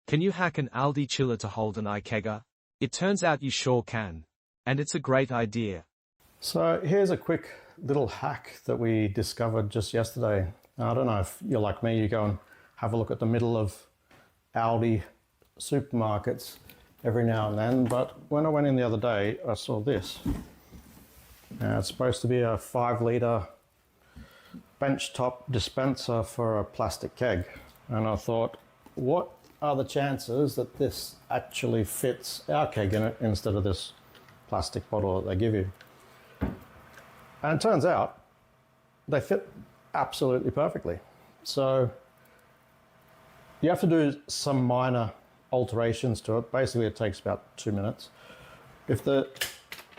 Can you hack an Aldi chiller to hold an iKegger? It turns out you sure can. And it's a great idea. So here's a quick little hack that we discovered just yesterday. Now, I don't know if you're like me, you go and have a look at the middle of Aldi supermarkets every now and then, but when I went in the other day, I saw this. Now, it's supposed to be a 5-litre benchtop dispenser for a plastic keg. And I thought, what are the chances that this actually fits our keg in it instead of this plastic bottle that they give you? And it turns out they fit absolutely perfectly. So you have to do some minor alterations to it. Basically, it takes about 2 minutes. If the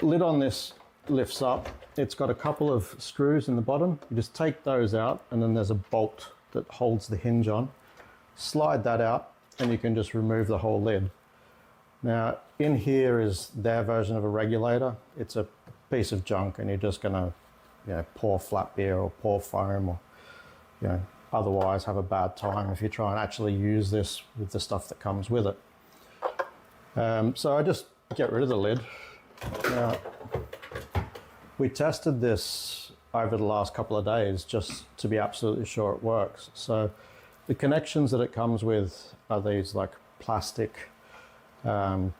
lid on this lifts up, it's got a couple of screws in the bottom. You just take those out, and then there's a bolt that holds the hinge on. Slide that out, and you can just remove the whole lid. Now, in here is their version of a regulator. It's a piece of junk, and you're just gonna, pour flat beer or pour foam, or otherwise have a bad time if you try and actually use this with the stuff that comes with it. So I just get rid of the lid. Now, we tested this over the last couple of days just to be absolutely sure it works. So the connections that it comes with are these like plastic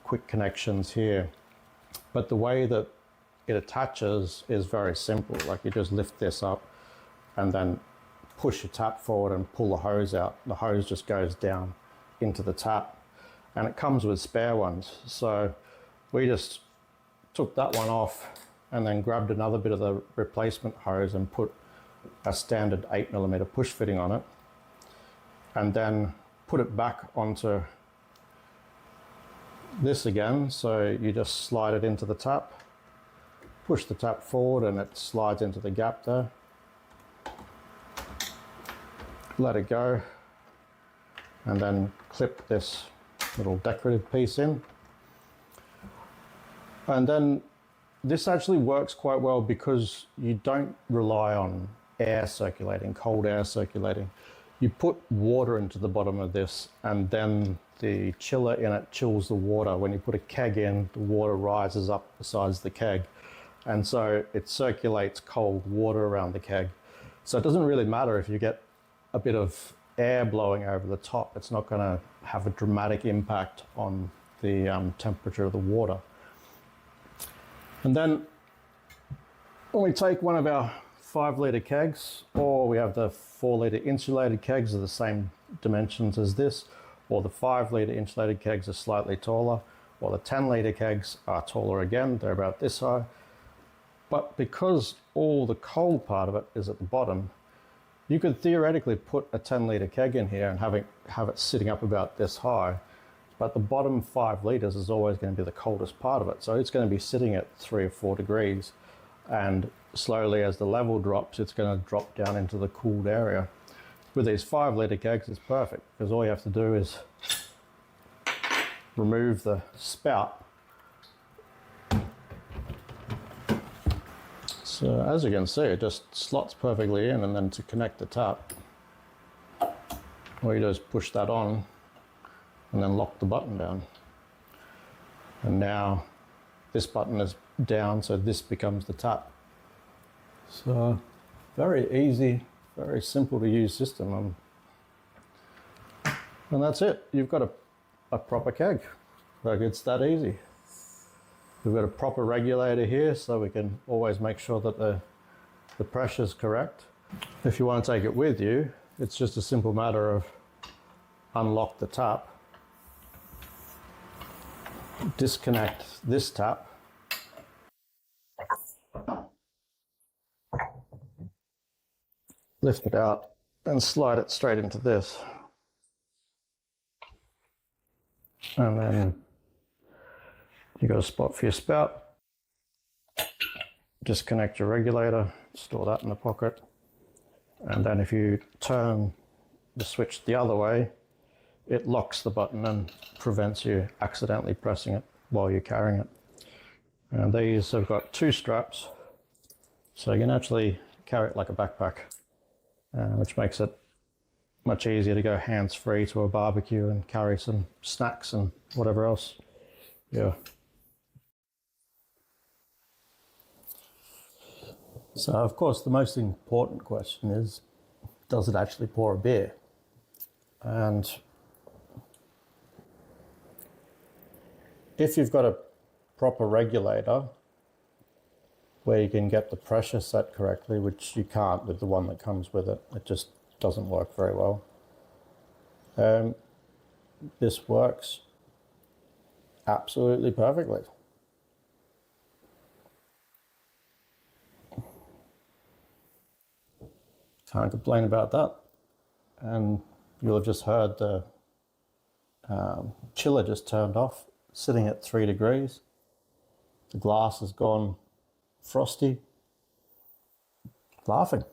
quick connections here. But the way that it attaches is very simple. Like, you just lift this up and then push your tap forward and pull the hose out. The hose just goes down into the tap, and it comes with spare ones. So we just took that one off and then grabbed another bit of the replacement hose and put a standard 8mm push fitting on it, and then put it back onto this again. So you just slide it into the tap, push the tap forward, and it slides into the gap there. Let it go, and then clip this little decorative piece in. And then this actually works quite well because you don't rely on air circulating, cold air circulating. You put water into the bottom of this, and then the chiller in it chills the water. When you put a keg in, the water rises up besides the keg, and so it circulates cold water around the keg. So it doesn't really matter if you get a bit of air blowing over the top. It's not going to have a dramatic impact on the temperature of the water. And then when we take one of our 5-litre kegs, or we have the 4-litre insulated kegs of the same dimensions as this, or the 5-litre insulated kegs are slightly taller, or the 10-litre kegs are taller again, they're about this high. But because all the cold part of it is at the bottom, you could theoretically put a 10-litre keg in here and have it sitting up about this high, but the bottom 5 litres is always going to be the coldest part of it. So it's going to be sitting at 3 or 4 degrees, and slowly as the level drops, it's going to drop down into the cooled area. With these 5-litre kegs, it's perfect, because all you have to do is remove the spout. So as you can see, it just slots perfectly in, and then to connect the tap, all you do is push that on and then lock the button down. And now this button is down, so this becomes the tap. So very easy, very simple to use system. And that's it. You've got a proper keg. Like, it's that easy. We've got a proper regulator here, so we can always make sure that the pressure is correct. If you want to take it with you, it's just a simple matter of unlock the tap, disconnect this tap, lift it out, and slide it straight into this. And then you got a spot for your spout. Disconnect your regulator, store that in the pocket, and then if you turn the switch the other way, it locks the button and prevents you accidentally pressing it while you're carrying it. And these have got 2 straps, so you can actually carry it like a backpack, which makes it much easier to go hands-free to a barbecue and carry some snacks and whatever else. Yeah. So of course the most important question is, does it actually pour a beer? And if you've got a proper regulator where you can get the pressure set correctly, which you can't with the one that comes with it, it just doesn't work very well. This works absolutely perfectly. Can't complain about that. And you'll have just heard the chiller just turned off, sitting at 3 degrees. The glass has gone frosty. Laughing.